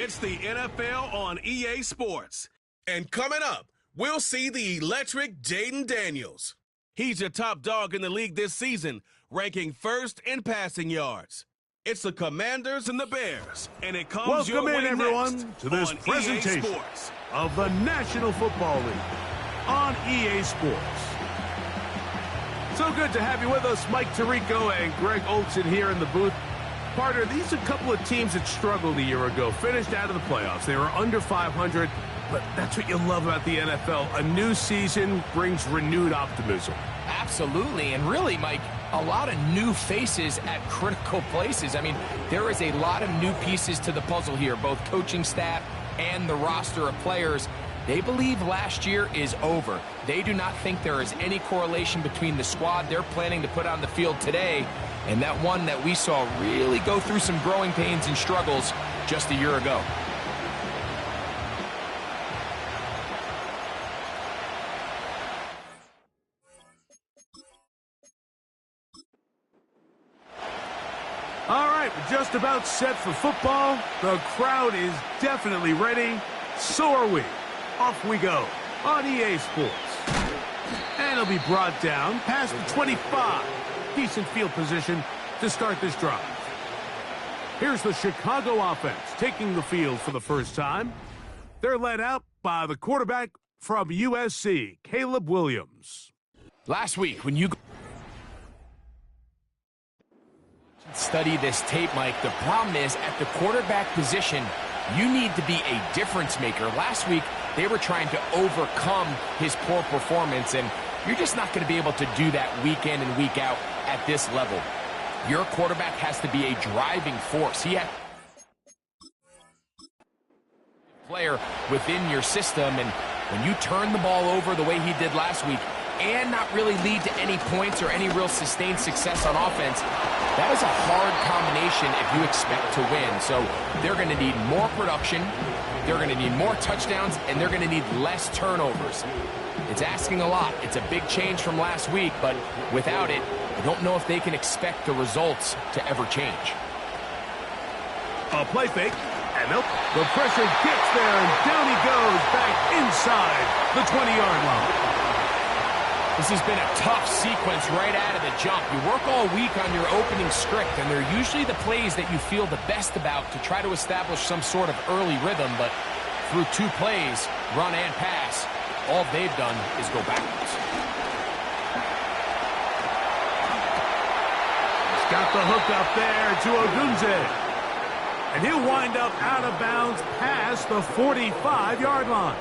It's the NFL on EA Sports. And coming up, we'll see the electric Jaden Daniels. He's your top dog in the league this season, ranking first in passing yards. It's the Commanders and the Bears, and it comes your way next. Welcome in, everyone, to this presentation of the National Football League on EA Sports. So good to have you with us, Mike Tirico and Greg Olson here in the booth. Partner, these are a couple of teams that struggled a year ago, finished out of the playoffs. They were under 500, but that's what you love about the NFL. A new season brings renewed optimism. Absolutely, and really, Mike, a lot of new faces at critical places. I mean, there is a lot of new pieces to the puzzle here, both coaching staff and the roster of players. They believe last year is over. They do not think there is any correlation between the squad they're planning to put on the field today and that one that we saw really go through some growing pains and struggles just a year ago. All right, we're just about set for football. The crowd is definitely ready. So are we. Off we go on EA Sports. And it'll be brought down past the 25. Decent field position to start this drive. Here's the Chicago offense taking the field for the first time. They're led out by the quarterback from USC, Caleb Williams. Last week, when you study this tape, Mike, the problem is at the quarterback position, you need to be a difference maker. Last week, they were trying to overcome his poor performance, and you're just not going to be able to do that week in and week out at this level. Your quarterback has to be a driving force. He had a player within your system, and when you turn the ball over the way he did last week and not really lead to any points or any real sustained success on offense, that is a hard combination if you expect to win. So they're going to need more production, they're going to need more touchdowns, and they're going to need less turnovers. It's asking a lot. It's a big change from last week, but without it, I don't know if they can expect the results to ever change. A play fake, and nope, the pressure gets there, and down he goes back inside the 20-yard line. This has been a tough sequence right out of the jump. You work all week on your opening script, and they're usually the plays that you feel the best about to try to establish some sort of early rhythm, but through two plays, run and pass, all they've done is go backwards. He's got the hook up there to Ogunze. And he'll wind up out of bounds past the 45-yard line.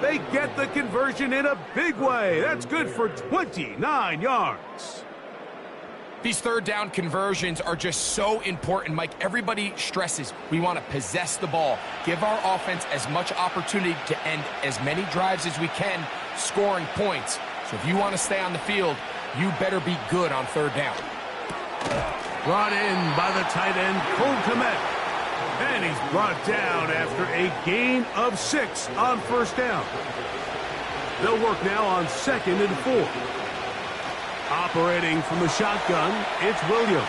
They get the conversion in a big way. That's good for 29 yards. These third down conversions are just so important, Mike. Everybody stresses we want to possess the ball, give our offense as much opportunity to end as many drives as we can, scoring points. So if you want to stay on the field, you better be good on third down. Brought in by the tight end, Cole Kmet. And he's brought down after a gain of 6 on first down. They'll work now on 2nd and 4. Operating from the shotgun, it's Williams.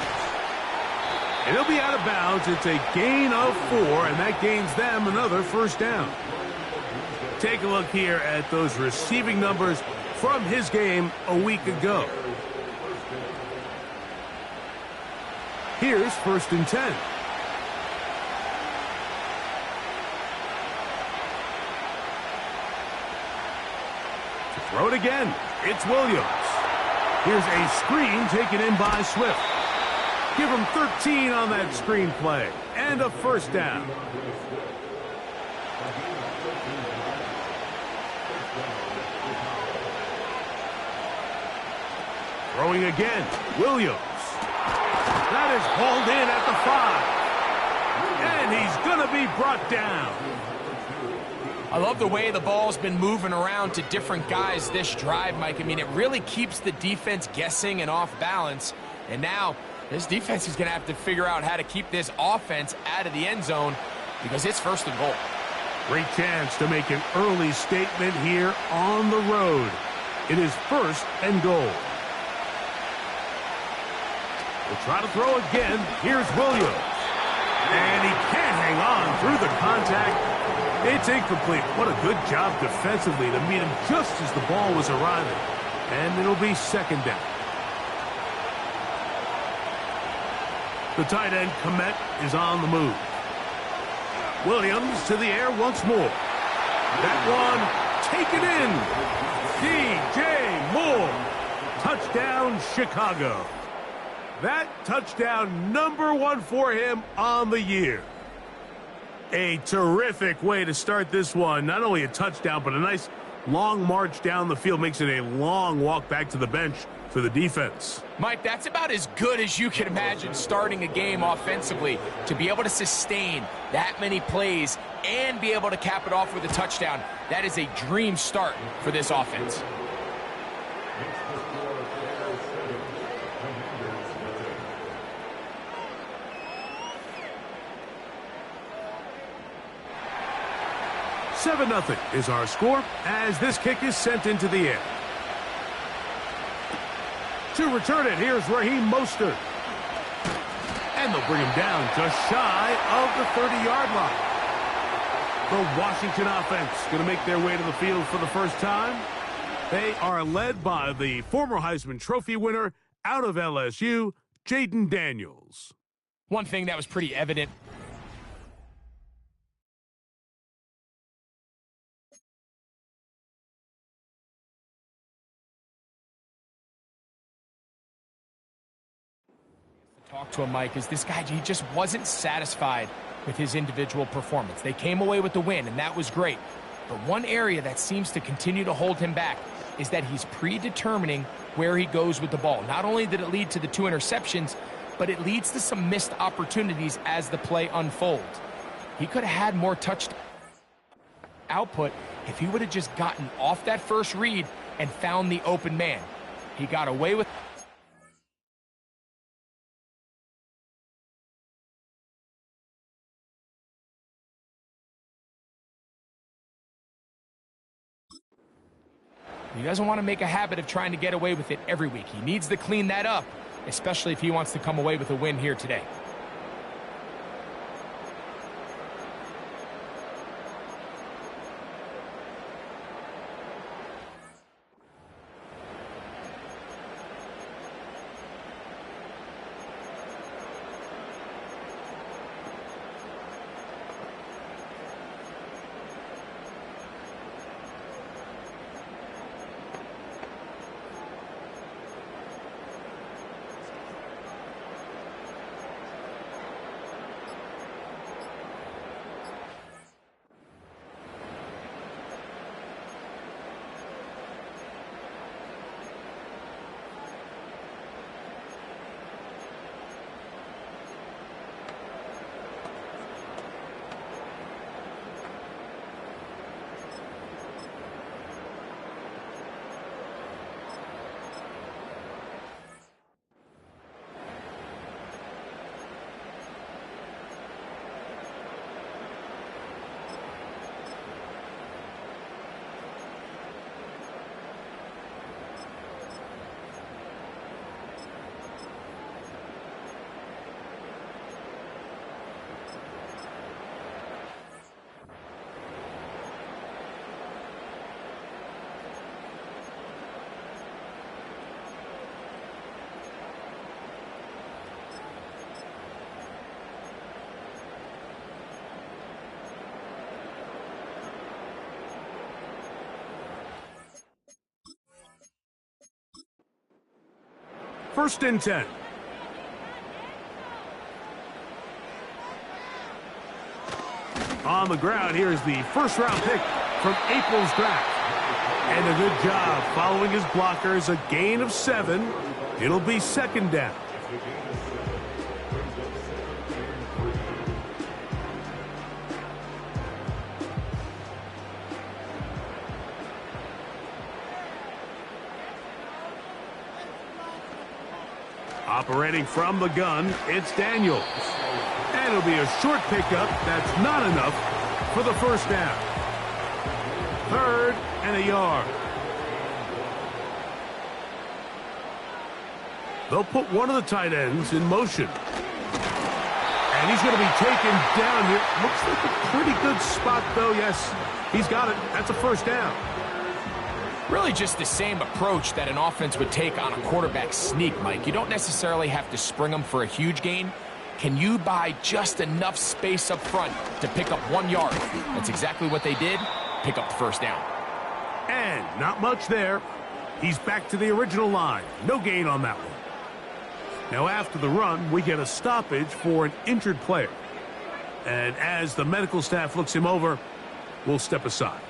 And he'll be out of bounds. It's a gain of 4, and that gains them another first down. Take a look here at those receiving numbers from his game a week ago. Here's 1st and 10. To throw it again, it's Williams. Here's a screen taken in by Swift. Give him 13 on that screen play. And a first down. Throwing again, Williams. That is hauled in at the 5. And he's going to be brought down. I love the way the ball's been moving around to different guys this drive, Mike. I mean, it really keeps the defense guessing and off balance. And now this defense is going to have to figure out how to keep this offense out of the end zone because it's 1st and goal. Great chance to make an early statement here on the road. It is 1st and goal. We'll try to throw again. Here's Williams. And he can't hang on through the contact. It's incomplete. What a good job defensively to meet him just as the ball was arriving. And it'll be second down. The tight end, Komet, is on the move. Williams to the air once more. That one taken in. DJ Moore. Touchdown, Chicago. That touchdown #1 for him on the year. A terrific way to start this one. Not only a touchdown, but a nice long march down the field. Makes it a long walk back to the bench for the defense. Mike, that's about as good as you can imagine starting a game offensively. To be able to sustain that many plays and be able to cap it off with a touchdown, that is a dream start for this offense. Seven 0 is our score as this kick is sent into the air. To return it, here's Raheem Mostert. And they'll bring him down just shy of the 30-yard line. The Washington offense going to make their way to the field for the first time. They are led by the former Heisman Trophy winner out of LSU, Jaden Daniels. One thing that was pretty evident talk to him, Mike, is this guy, he just wasn't satisfied with his individual performance. They came away with the win, and that was great. But one area that seems to continue to hold him back is that he's predetermining where he goes with the ball. Not only did it lead to the 2 interceptions, but it leads to some missed opportunities as the play unfolds. He could have had more touchdown output if he would have just gotten off that first read and found the open man. He got away with He doesn't want to make a habit of trying to get away with it every week. He needs to clean that up, especially if he wants to come away with a win here today. First and 10. On the ground, here's the first-round pick from April's draft. And a good job following his blockers, a gain of 7. It'll be second down. Operating from the gun, it's Daniels. And it'll be a short pickup. That's not enough for the first down. 3rd and a yard. They'll put one of the tight ends in motion. And he's going to be taken down here. Looks like a pretty good spot, though. Yes, he's got it. That's a first down. Really just the same approach that an offense would take on a quarterback sneak, Mike. You don't necessarily have to spring them for a huge gain. Can you buy just enough space up front to pick up 1 yard? That's exactly what they did. Pick up the first down. And not much there. He's back to the original line. No gain on that one. Now after the run, we get a stoppage for an injured player. And as the medical staff looks him over, we'll step aside.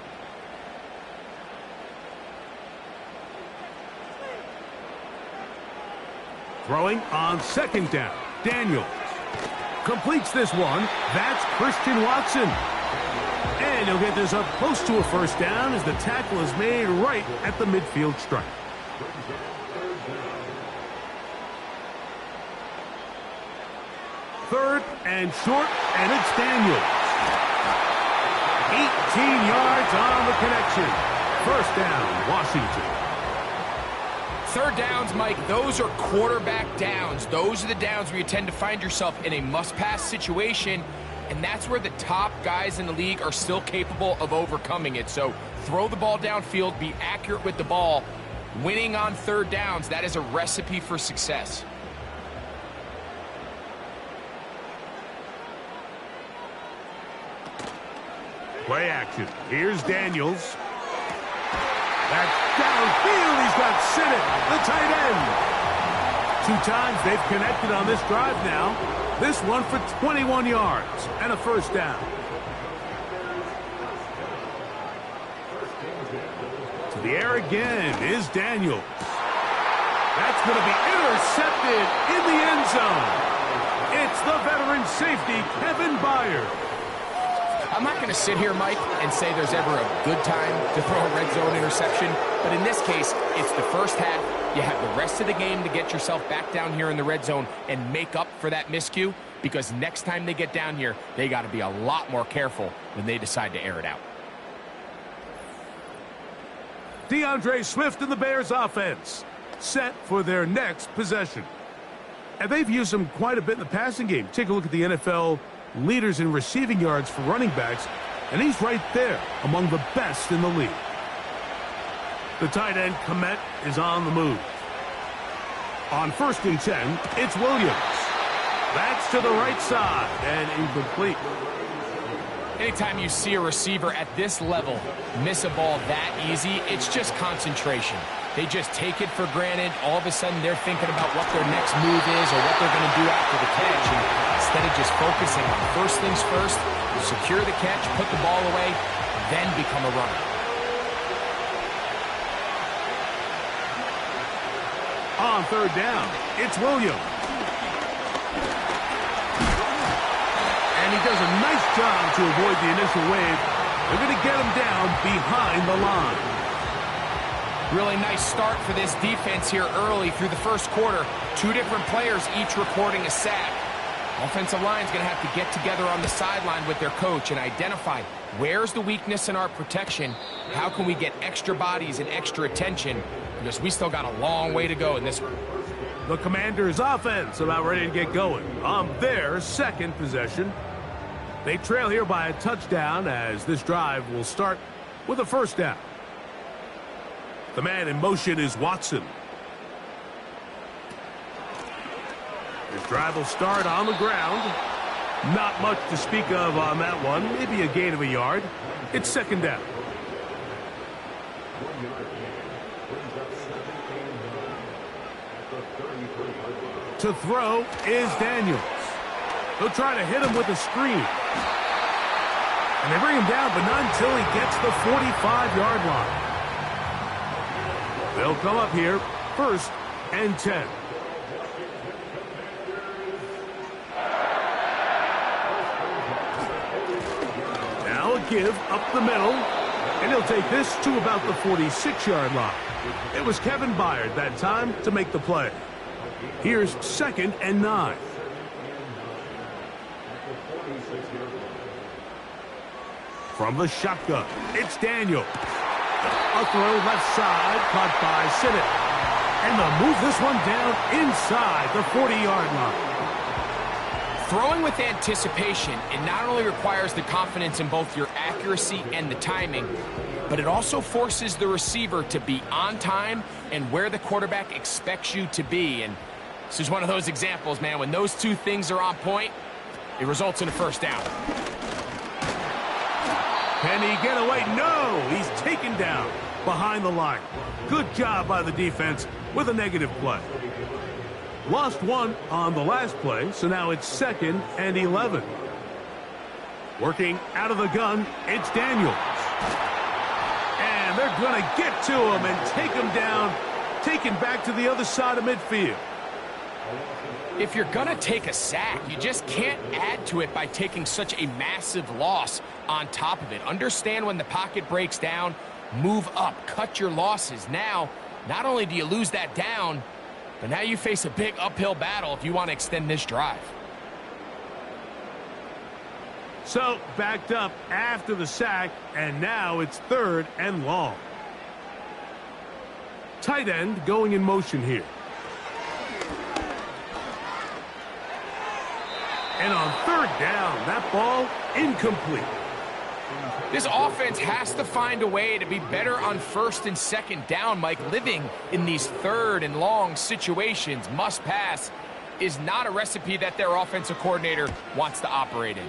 Throwing on second down. Daniels completes this one. That's Christian Watson. And he'll get this up close to a first down as the tackle is made right at the midfield stripe. Third and short, and it's Daniels. 18 yards on the connection. First down, Washington. Third downs, Mike, those are quarterback downs. Those are the downs where you tend to find yourself in a must-pass situation, and that's where the top guys in the league are still capable of overcoming it. So throw the ball downfield, be accurate with the ball. Winning on third downs, that is a recipe for success. Play action. Here's Daniels. That's downfield. He's got Sinnott, the tight end. 2 times they've connected on this drive now. This one for 21 yards and a first down. To the air again is Daniels. That's going to be intercepted in the end zone. It's the veteran safety, Kevin Byard. I'm not going to sit here, Mike, and say there's ever a good time to throw a red zone interception, but in this case, it's the first half. You have the rest of the game to get yourself back down here in the red zone and make up for that miscue, because next time they get down here, they got to be a lot more careful when they decide to air it out. DeAndre Swift and the Bears offense set for their next possession. And they've used him quite a bit in the passing game. Take a look at the NFL leaders in receiving yards for running backs, and he's right there among the best in the league. The tight end, Komet, is on the move. On 1st and 10, it's Williams. That's to the right side and incomplete. Anytime you see a receiver at this level miss a ball that easy, it's just concentration. They just take it for granted. All of a sudden, they're thinking about what their next move is or what they're going to do after the catch. And instead of just focusing on first things first, secure the catch, put the ball away, then become a runner. On 3rd down, it's Williams. And he does a nice job to avoid the initial wave. They're going to get him down behind the line. Really nice start for this defense here early through the first quarter. 2 different players each recording a sack. Offensive line's going to have to get together on the sideline with their coach and identify where's the weakness in our protection, how can we get extra bodies and extra attention, because we still got a long way to go in this one. The Commanders' offense about ready to get going on their second possession. They trail here by a touchdown as this drive will start with a first down. The man in motion is Watson. This drive will start on the ground. Not much to speak of on that one. Maybe a gain of a yard. It's 2nd down. To throw is Daniels. They'll try to hit him with a screen. And they bring him down, but not until he gets the 45-yard line. They'll come up here, 1st and 10. Now a give up the middle, and he'll take this to about the 46-yard line. It was Kevin Byard that time to make the play. Here's 2nd and 9. From the shotgun, it's Daniels. A throw left side, caught by Sinnott. And they'll move this one down inside the 40-yard line. Throwing with anticipation, it not only requires the confidence in both your accuracy and the timing, but it also forces the receiver to be on time and where the quarterback expects you to be. And this is one of those examples, man. When those two things are on point, it results in a first down. Can he get away? No! He's taken down behind the line. Good job by the defense with a negative play. Lost one on the last play, so now it's 2nd and 11. Working out of the gun, it's Daniels. And they're going to get to him and take him down, taken back to the other side of midfield. If you're going to take a sack, you just can't add to it by taking such a massive loss on top of it. Understand when the pocket breaks down, move up, cut your losses. Now, not only do you lose that down, but now you face a big uphill battle if you want to extend this drive. So, backed up after the sack, and now it's 3rd and long. Tight end going in motion here. And on 3rd down, that ball incomplete. This offense has to find a way to be better on 1st and 2nd down, Mike. Living in these 3rd and long situations, must pass, is not a recipe that their offensive coordinator wants to operate in.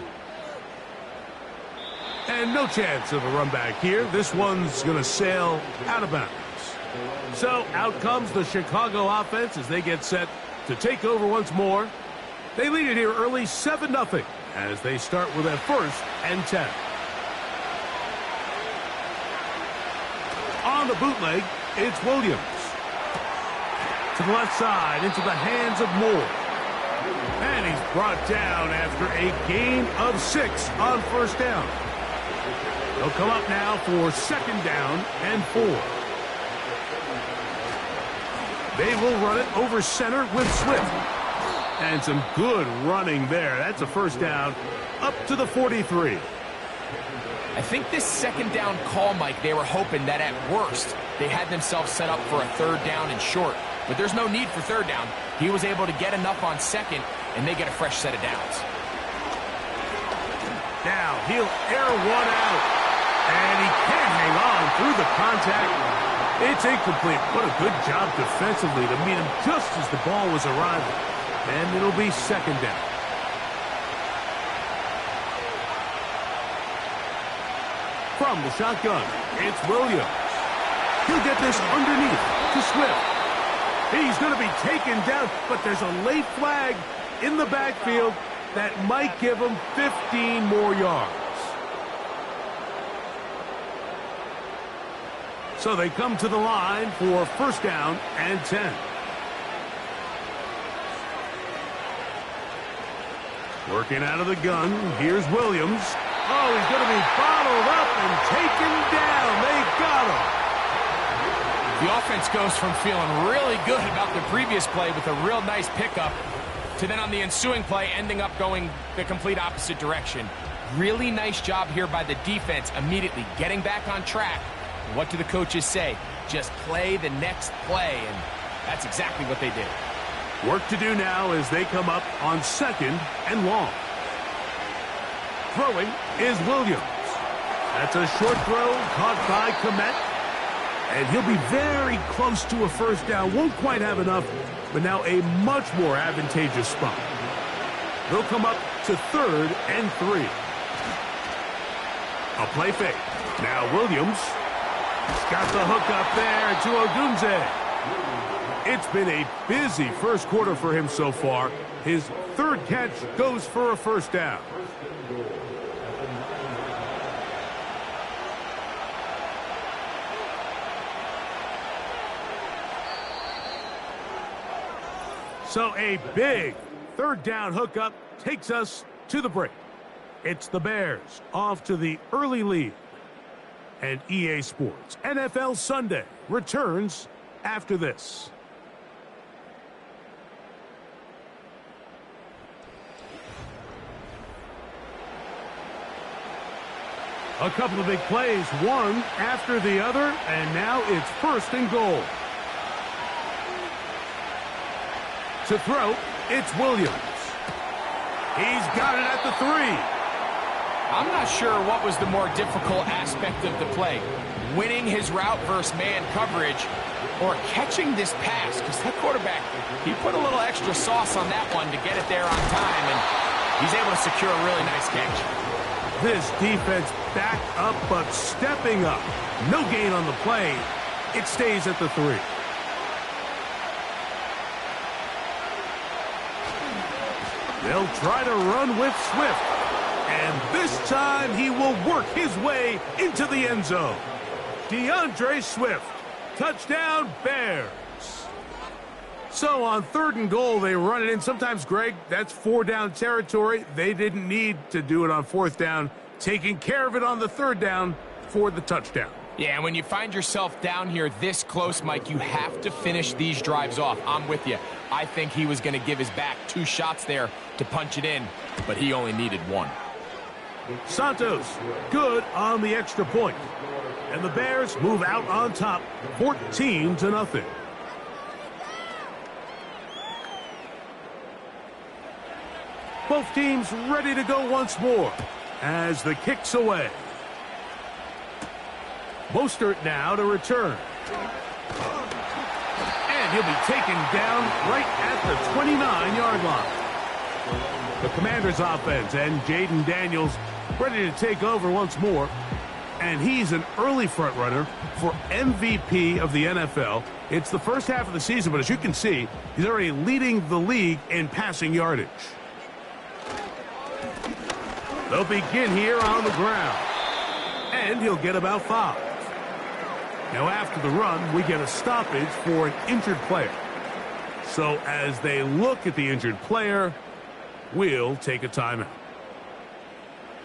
And no chance of a run back here. This one's going to sail out of bounds. So out comes the Chicago offense as they get set to take over once more. They lead it here early 7-0 as they start with a 1st and 10. On the bootleg, it's Williams. To the left side, into the hands of Moore. And he's brought down after a gain of 6 on 1st down. They'll come up now for 2nd down and 4. They will run it over center with Swift. And some good running there. That's a 1st down up to the 43. I think this 2nd down call, Mike, they were hoping that at worst they had themselves set up for a 3rd down and short. But there's no need for 3rd down. He was able to get enough on 2nd, and they get a fresh set of downs. Now he'll air one out. And he can't hang on through the contact. It's incomplete. What a good job defensively to meet him just as the ball was arriving. And it'll be 2nd down. From the shotgun, it's Williams. He'll get this underneath to Swift. He's going to be taken down, but there's a late flag in the backfield that might give him 15 more yards. So they come to the line for 1st down and 10. Working out of the gun, here's Williams. Oh, he's going to be bottled up and taken down. They got him. The offense goes from feeling really good about the previous play with a real nice pickup to then on the ensuing play ending up going the complete opposite direction. Really nice job here by the defense immediately getting back on track. And what do the coaches say? Just play the next play, and that's exactly what they did. Work to do now as they come up on 2nd and long. Throwing is Williams. That's a short throw caught by Komet. And he'll be very close to a 1st down. Won't quite have enough, but now a much more advantageous spot. They'll come up to 3rd and 3. A play fake. Now Williams. He's got the hook up there to Odunze. It's been a busy 1st quarter for him so far. His 3rd catch goes for a 1st down. So a big 3rd down hookup takes us to the break. It's the Bears off to the early lead. And EA Sports NFL Sunday returns after this. A couple of big plays, one after the other, and now it's 1st and goal. To throw, it's Williams. He's got it at the 3. I'm not sure what was the more difficult aspect of the play, winning his route versus man coverage or catching this pass, because that quarterback, he put a little extra sauce on that one to get it there on time, and he's able to secure a really nice catch. This defense backed up but stepping up. No gain on the play. It stays at the 3. They'll try to run with Swift. And this time he will work his way into the end zone. DeAndre Swift. Touchdown, Bears. So on 3rd and goal, they run it in. Sometimes, Greg, that's 4-down territory. They didn't need to do it on 4th down. Taking care of it on the 3rd down for the touchdown. Yeah, and when you find yourself down here this close, Mike, you have to finish these drives off. I'm with you. I think he was going to give his back 2 shots there to punch it in, but he only needed 1. Santos, good on the extra point. And the Bears move out on top, 14-0. Both teams ready to go once more as the kick's away. Mostert now to return. And he'll be taken down right at the 29-yard line. The Commanders' offense and Jaden Daniels ready to take over once more. And he's an early front runner for MVP of the NFL. It's the first half of the season, but as you can see, he's already leading the league in passing yardage. They'll begin here on the ground. And he'll get about 5. Now after the run, we get a stoppage for an injured player. So as they look at the injured player, we'll take a timeout.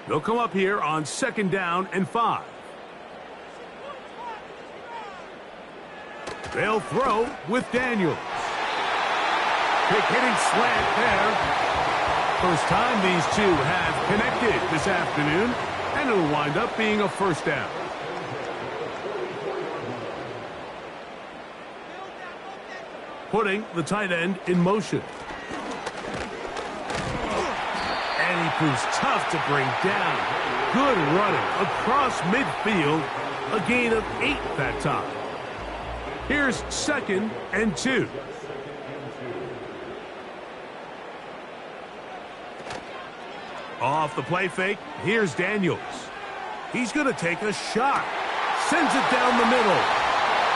They'll come up here on 2nd down and 5. They'll throw with Daniels. Quick hitting slant there. First time these two have connected this afternoon, and it'll wind up being a 1st down. Putting the tight end in motion. And he proves tough to bring down. Good running across midfield. A gain of 8 that time. Here's 2nd and 2. Off the play fake, here's Daniels. He's going to take a shot. Sends it down the middle.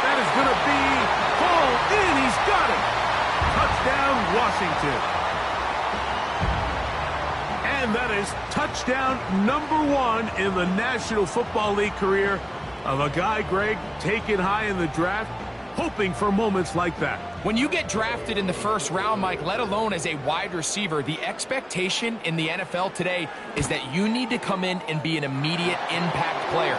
That is going to be hauled in. He's got it. Touchdown, Washington. And that is touchdown number 1 in the National Football League career of a guy, Greg, taken high in the draft, hoping for moments like that. When you get drafted in the 1st round, Mike, let alone as a wide receiver, the expectation in the NFL today is that you need to come in and be an immediate impact player.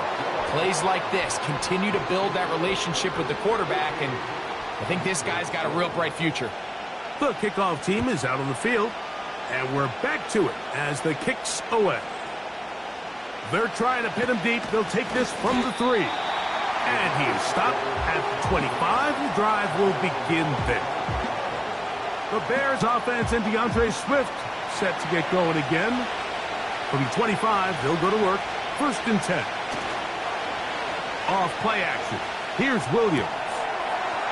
Plays like this continue to build that relationship with the quarterback, and I think this guy's got a real bright future. The kickoff team is out on the field, and we're back to it as the kick's away. They're trying to pin him deep. They'll take this from the 3. And he is stopped at 25. The drive will begin there. The Bears offense and DeAndre Swift set to get going again. From the 25, they'll go to work. 1st and 10. Off play action. Here's Williams.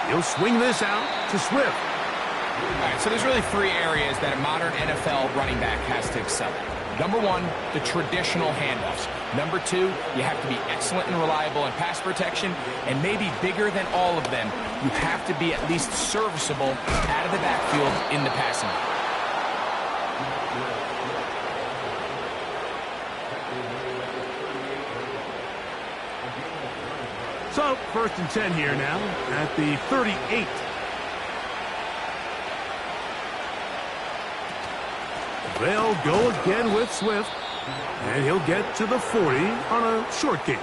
He'll swing this out to Swift. All right, so there's really 3 areas that a modern NFL running back has to excel at. Number 1, the traditional handoffs. Number 2, you have to be excellent and reliable in pass protection, and maybe bigger than all of them, you have to be at least serviceable out of the backfield in the passing game. So, 1st and 10 here now at the 38. They'll go again with Swift, and he'll get to the 40 on a short gain.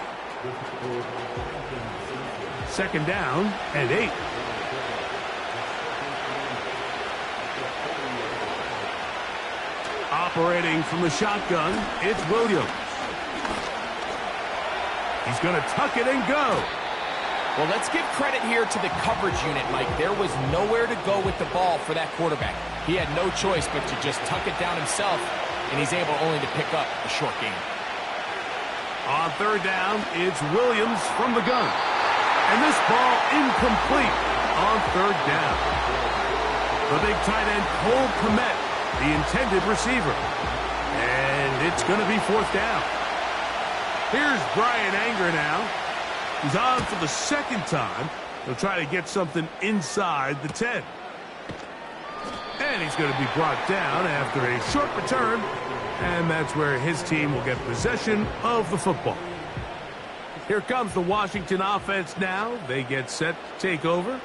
2nd down and 8. Operating from the shotgun, it's Williams. He's going to tuck it and go. Well, let's give credit here to the coverage unit, Mike. There was nowhere to go with the ball for that quarterback. He had no choice but to just tuck it down himself and he's able only to pick up a short gain. On third down, it's Williams from the gun. And this ball incomplete on third down. The big tight end, Cole Kmet, the intended receiver. And it's going to be fourth down. Here's Brian Anger now. He's on for the second time. He'll try to get something inside the 10. And he's going to be brought down after a short return. And that's where his team will get possession of the football. Here comes the Washington offense now. They get set to take over.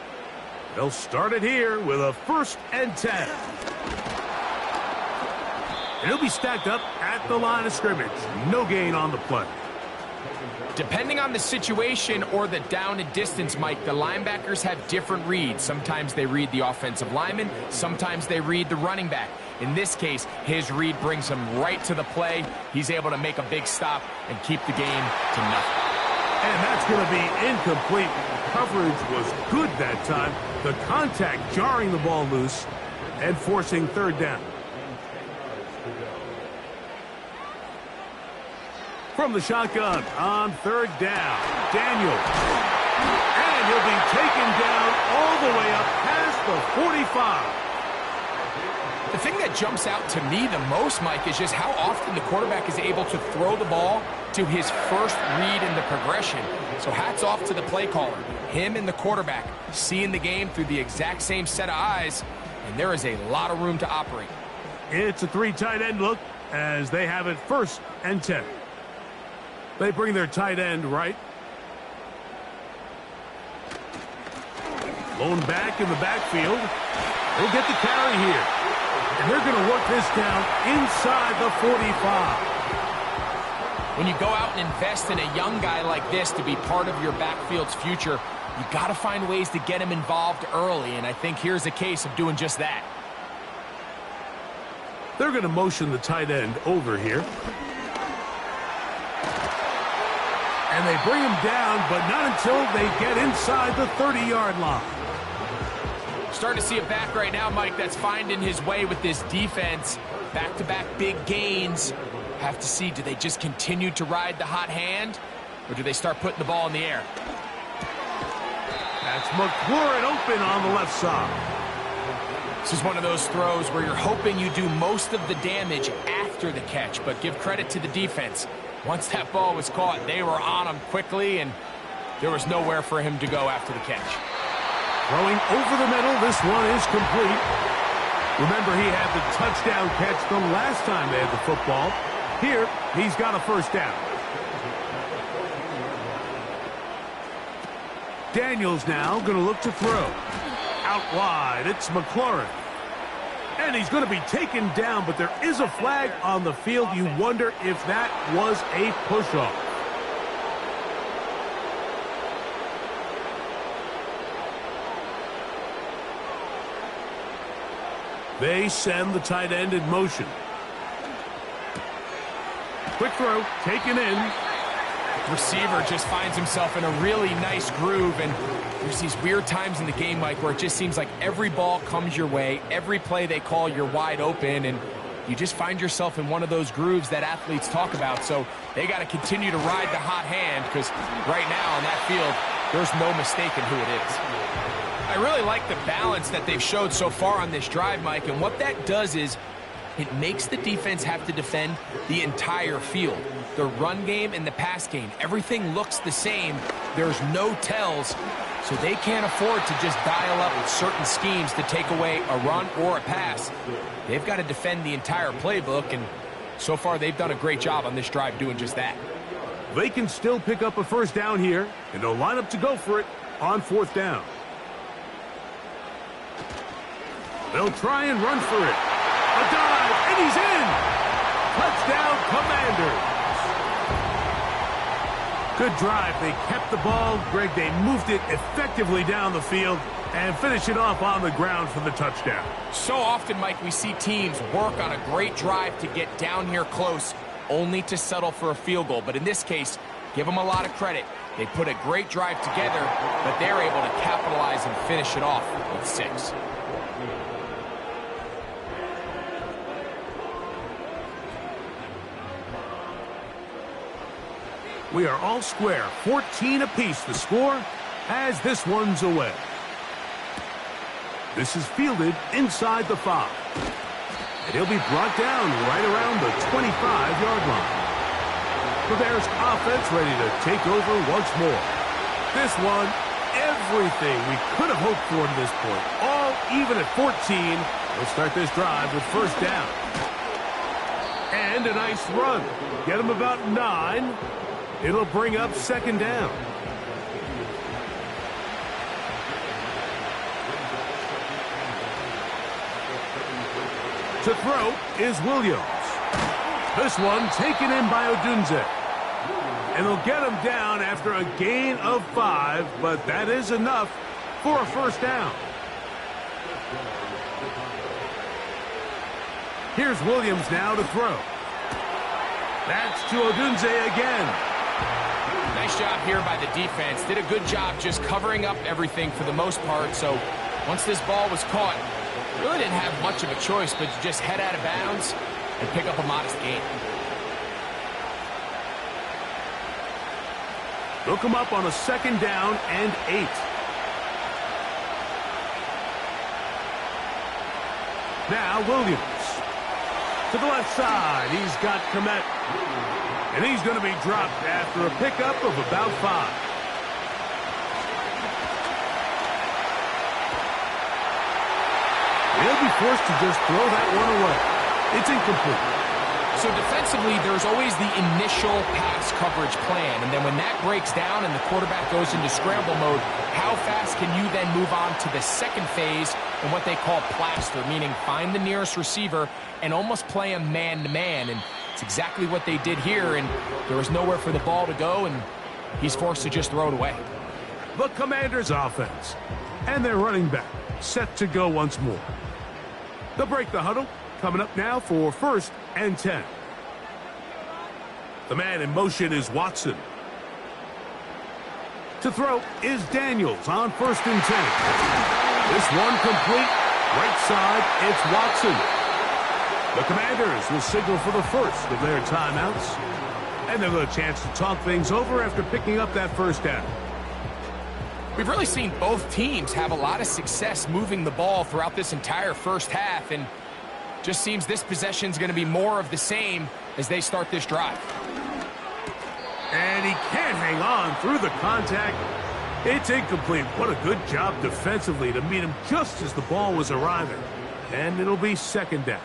They'll start it here with a 1st and 10. And he'll be stacked up at the line of scrimmage. No gain on the play. Depending on the situation or the down and distance, Mike, the linebackers have different reads. Sometimes they read the offensive lineman. Sometimes they read the running back. In this case, his read brings him right to the play. He's able to make a big stop and keep the game to nothing. And that's going to be incomplete. Coverage was good that time. The contact jarring the ball loose and forcing third down. From the shotgun on third down, Daniels. And he'll be taken down all the way up past the 45. The thing that jumps out to me the most, Mike, is just how often the quarterback is able to throw the ball to his first read in the progression. So hats off to the play caller. Him and the quarterback seeing the game through the exact same set of eyes, and there is a lot of room to operate. It's a 3 tight end look as they have it 1st and 10. They bring their tight end right. Lone back in the backfield. He'll get the carry here. And they're going to work this down inside the 45. When you go out and invest in a young guy like this to be part of your backfield's future, you got to find ways to get him involved early, and I think here's a case of doing just that. They're going to motion the tight end over here. And they bring him down, but not until they get inside the 30-yard line. Starting to see a back right now, Mike, that's finding his way with this defense. Back-to-back big gains. Have to see, do they just continue to ride the hot hand, or do they start putting the ball in the air? That's McLaurin open on the left side. This is one of those throws where you're hoping you do most of the damage after the catch, but give credit to the defense. Once that ball was caught, they were on him quickly, and there was nowhere for him to go after the catch. Throwing over the middle, this one is complete. Remember, he had the touchdown catch the last time they had the football. Here, he's got a 1st down. Daniels now going to look to throw. Out wide, it's McLaurin. And he's going to be taken down, but there is a flag on the field. You wonder if that was a push-off. They send the tight end in motion. Quick throw, taken in. Receiver just finds himself in a really nice groove, and there's these weird times in the game, Mike, where it just seems like every ball comes your way, every play they call, you're wide open, and you just find yourself in one of those grooves that athletes talk about. So they got to continue to ride the hot hand, because right now on that field, there's no mistaking who it is. I really like the balance that they've showed so far on this drive, Mike, and what that does is it makes the defense have to defend the entire field. The run game and the pass game, everything looks the same. There's no tells, so they can't afford to just dial up certain schemes to take away a run or a pass. They've got to defend the entire playbook, and so far they've done a great job on this drive doing just that. They can still pick up a 1st down here, and they'll line up to go for it on 4th down. They'll try and run for it. A dive, and he's in! Touchdown, Commanders! Good drive. They kept the ball. Greg, they moved it effectively down the field and finish it off on the ground for the touchdown. So often, Mike, we see teams work on a great drive to get down here close, only to settle for a field goal. But in this case, give them a lot of credit. They put a great drive together, but they're able to capitalize and finish it off with 6. We are all square. 14 apiece the score as this one's away. This is fielded inside the 5. And he'll be brought down right around the 25-yard line. The Bears offense ready to take over once more. This one, everything we could have hoped for to this point. All even at 14. We'll start this drive with first down. And a nice run. Get him about 9. It'll bring up second down. To throw is Williams. This one taken in by Odunze. And they'll get him down after a gain of 5, but that is enough for a first down. Here's Williams now to throw. That's to Odunze again. Nice job here by the defense. Did a good job just covering up everything for the most part. So once this ball was caught, really didn't have much of a choice but to just head out of bounds and pick up a modest gain. They'll come up on a second down and 8. Now Williams. To the left side, he's got Komet. And he's going to be dropped after a pickup of about 5. He'll be forced to just throw that one away. It's incomplete. So defensively, there's always the initial pass coverage plan. And then when that breaks down and the quarterback goes into scramble mode, how fast can you then move on to the second phase and what they call plaster, meaning find the nearest receiver and almost play him man-to-man. And it's exactly what they did here, and there was nowhere for the ball to go, and he's forced to just throw it away. The Commanders' offense. And their running back set to go once more. They'll break the huddle. Coming up now for first and 10. The man in motion is Watson. To throw is Daniels on first and 10. This one complete. Right side, it's Watson. The Commanders will signal for the first of their timeouts. And they'll have a chance to talk things over after picking up that first down. We've really seen both teams have a lot of success moving the ball throughout this entire first half, and just seems this possession is going to be more of the same as they start this drive. And he can't hang on through the contact. It's incomplete. What a good job defensively to meet him just as the ball was arriving. And it'll be second down.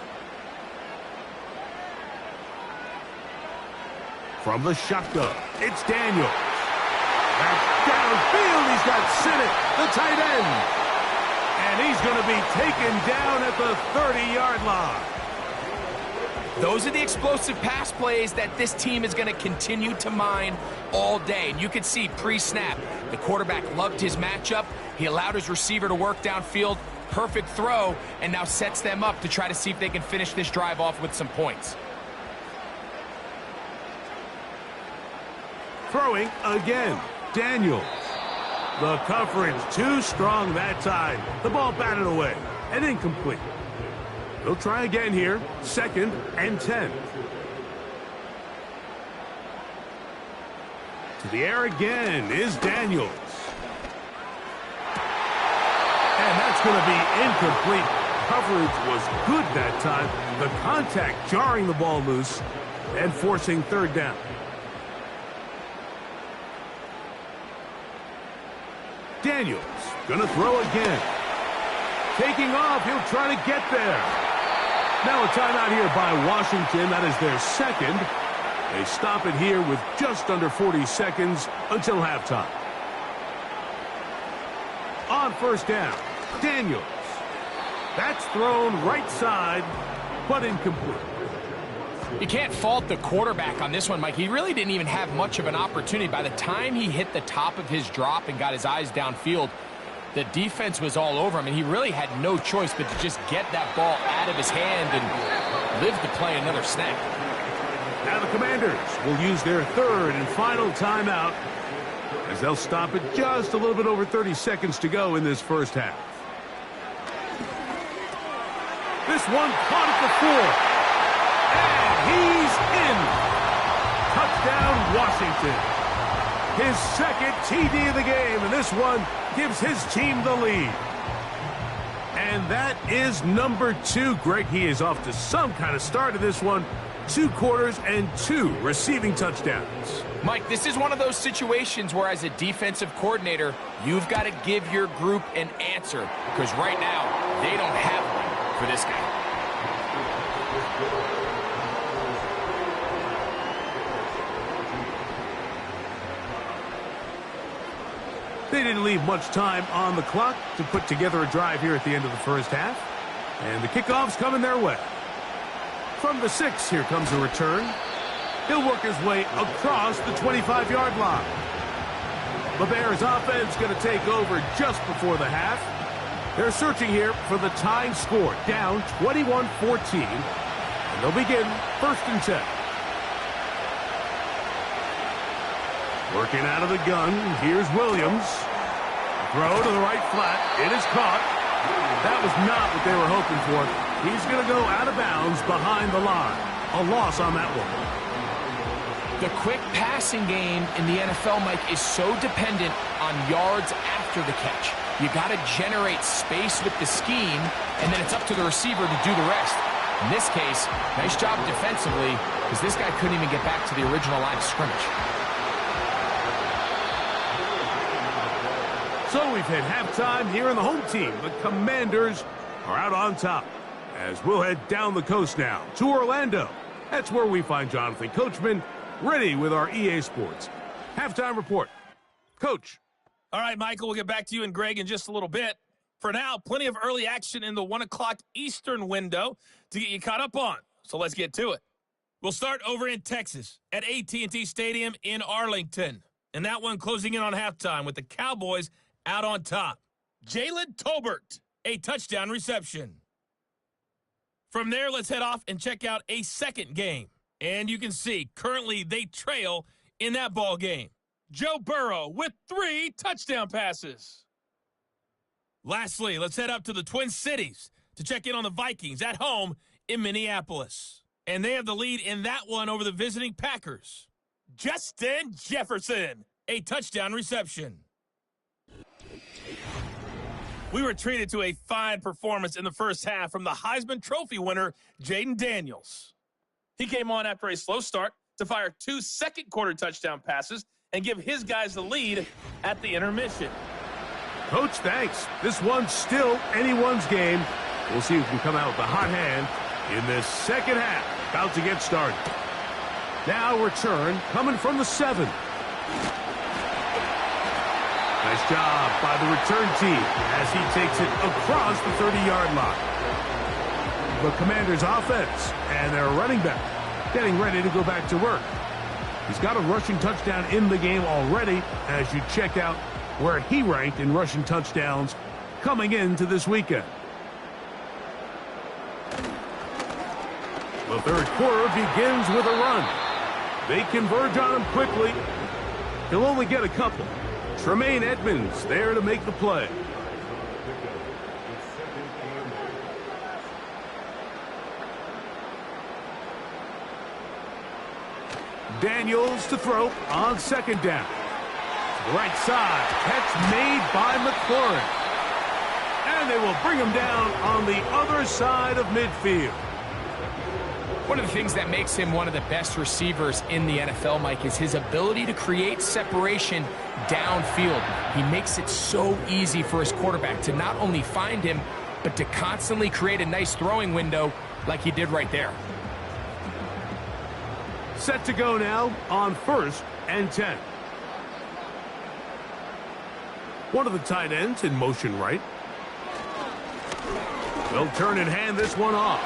From the shotgun, it's Daniels. Back downfield, he's got Sinnott, the tight end. And he's going to be taken down at the 30-yard line. Those are the explosive pass plays that this team is going to continue to mine all day. And you can see pre-snap, the quarterback loved his matchup. He allowed his receiver to work downfield. Perfect throw, and now sets them up to try to see if they can finish this drive off with some points. Throwing again, Daniels. The coverage too strong that time. The ball batted away and incomplete. They'll try again here. Second and 10. To the air again is Daniels. And that's going to be incomplete. Coverage was good that time. The contact jarring the ball loose and forcing third down. Daniels gonna throw again. Taking off, he'll try to get there. Now a timeout here by Washington. That is their second. They stop it here with just under 40 seconds until halftime. On first down, Daniels. That's thrown right side, but incomplete. You can't fault the quarterback on this one, Mike. He really didn't even have much of an opportunity. By the time he hit the top of his drop and got his eyes downfield, the defense was all over him, and he really had no choice but to just get that ball out of his hand and live to play another snap. Now the Commanders will use their third and final timeout as they'll stop it just a little bit over 30 seconds to go in this first half. This one caught at the 4. And he's in. Touchdown, Washington. his second TD of the game, and this one gives his team the lead. And that is number 2. Greg, he is off to some kind of start of this one. 2 quarters and 2 receiving touchdowns. Mike, this is one of those situations where as a defensive coordinator, you've got to give your group an answer, because right now, they don't have one for this guy. They didn't leave much time on the clock to put together a drive here at the end of the first half. And the kickoff's coming their way. From the 6, here comes a return. He'll work his way across the 25-yard line. The Bears offense going to take over just before the half. They're searching here for the tying score, down 21-14. And they'll begin 1st and 10. Working out of the gun, here's Williams. Throw to the right flat. It is caught. That was not what they were hoping for. He's going to go out of bounds behind the line. A loss on that one. The quick passing game in the NFL, Mike, is so dependent on yards after the catch. You got to generate space with the scheme, and then it's up to the receiver to do the rest. In this case, nice job defensively, because this guy couldn't even get back to the original line of scrimmage. So we've hit halftime here in the home team. The Commanders are out on top. As we'll head down the coast now to Orlando. That's where we find Jonathan Coachman ready with our EA Sports halftime report. Coach. All right, Michael, we'll get back to you and Greg in just a little bit. For now, plenty of early action in the 1 o'clock Eastern window to get you caught up on. So let's get to it. We'll start over in Texas at AT&T Stadium in Arlington. And that one closing in on halftime with the Cowboys out on top. Jalen Tolbert, a touchdown reception. From there, let's head off and check out a second game. And you can see, currently they trail in that ball game. Joe Burrow with 3 touchdown passes. Lastly, let's head up to the Twin Cities to check in on the Vikings at home in Minneapolis. And they have the lead in that one over the visiting Packers. Justin Jefferson, a touchdown reception. We were treated to a fine performance in the first half from the Heisman Trophy winner, Jaden Daniels. He came on after a slow start to fire 2 second-quarter touchdown passes and give his guys the lead at the intermission. Coach, thanks. This one's still anyone's game. We'll see who can come out with the hot hand in this second half. About to get started. Now return coming from the 7. Nice job by the return team as he takes it across the 30-yard line. The Commanders' offense and their running back getting ready to go back to work. He's got a rushing touchdown in the game already as you check out where he ranked in rushing touchdowns coming into this weekend. The third quarter begins with a run. They converge on him quickly. He'll only get a couple. Tremaine Edmonds there to make the play. Daniels to throw on second down. To the right side. Catch made by McLaurin. And they will bring him down on the other side of midfield. One of the things that makes him one of the best receivers in the NFL, Mike, is his ability to create separation downfield. He makes it so easy for his quarterback to not only find him, but to constantly create a nice throwing window like he did right there. Set to go now on 1st and 10. One of the tight ends in motion right. They'll turn and hand this one off.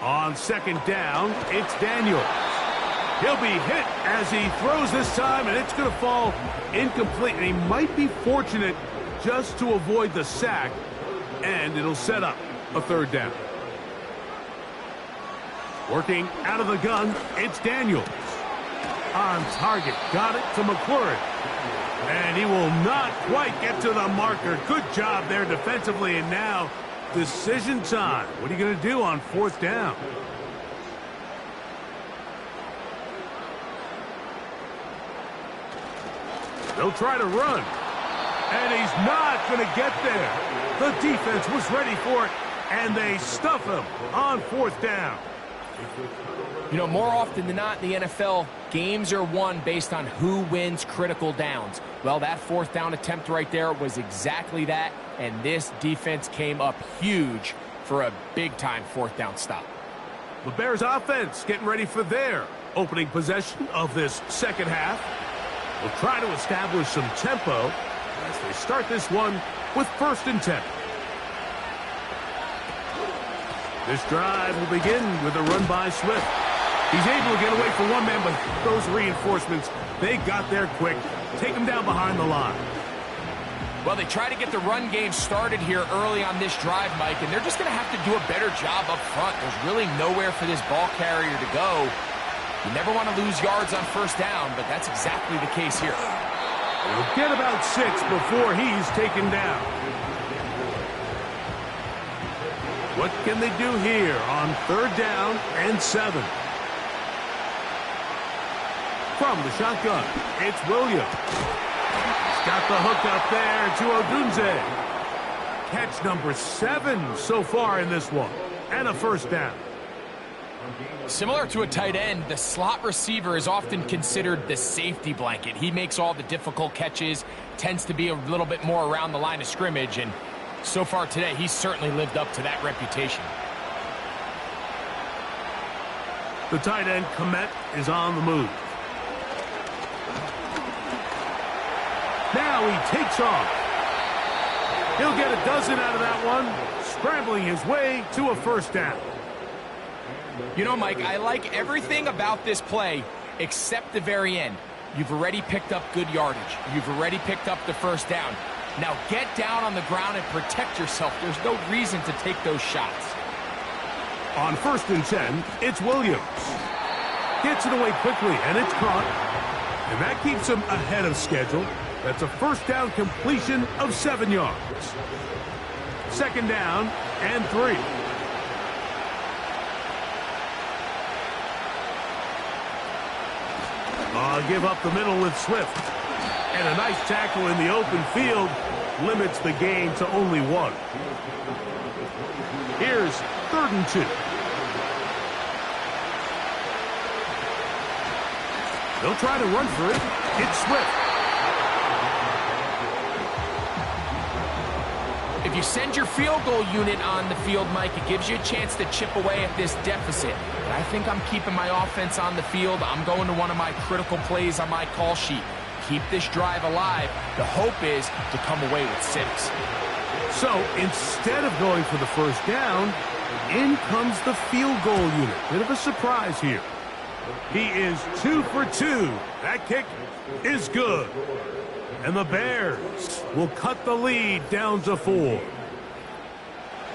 On second down, it's Daniels. He'll be hit as he throws this time, and it's going to fall incomplete. And he might be fortunate just to avoid the sack, and it'll set up a third down. Working out of the gun, it's Daniels. On target. Got it to McClure. And he will not quite get to the marker. Good job there defensively. And now, decision time. What are you going to do on 4th down? They'll try to run. And he's not going to get there. The defense was ready for it, and they stuff him on 4th down. You know, more often than not in the NFL, games are won based on who wins critical downs. Well, that 4th down attempt right there was exactly that, and this defense came up huge for a big-time 4th down stop. The Bears offense getting ready for their opening possession of this second half. Will try to establish some tempo as they start this one with 1st and 10. This drive will begin with a run by Swift. He's able to get away from one man, but those reinforcements, they got there quick. Take him down behind the line. Well, they try to get the run game started here early on this drive, Mike, and they're just going to have to do a better job up front. There's really nowhere for this ball carrier to go. You never want to lose yards on 1st down, but that's exactly the case here. He'll get about 6 before he's taken down. What can they do here on 3rd down and 7? From the shotgun, it's Williams. He's got the hook up there to Odunze. Catch number 7 so far in this one, and a 1st down. Similar to a tight end, the slot receiver is often considered the safety blanket. He makes all the difficult catches, tends to be a little bit more around the line of scrimmage, and so far today, he's certainly lived up to that reputation. The tight end, Komet, is on the move. Now he takes off. He'll get a dozen out of that one, scrambling his way to a 1st down. You know, Mike, I like everything about this play except the very end. You've already picked up good yardage. You've already picked up the 1st down. Now get down on the ground and protect yourself. There's no reason to take those shots. On 1st and 10, it's Williams. Gets it away quickly, and it's caught. And that keeps him ahead of schedule. That's a 1st down completion of 7 yards. 2nd down and 3. Give up the middle with Swift. And a nice tackle in the open field limits the gain to only 1. Here's 3rd and 2. They'll try to run for it. It's Swift. If you send your field goal unit on the field, Mike, it gives you a chance to chip away at this deficit. But I think I'm keeping my offense on the field. I'm going to one of my critical plays on my call sheet. Keep this drive alive. The hope is to come away with 6. So instead of going for the 1st down, in comes the field goal unit. Bit of a surprise here. He is 2 for 2. That kick is good. And the Bears will cut the lead down to 4.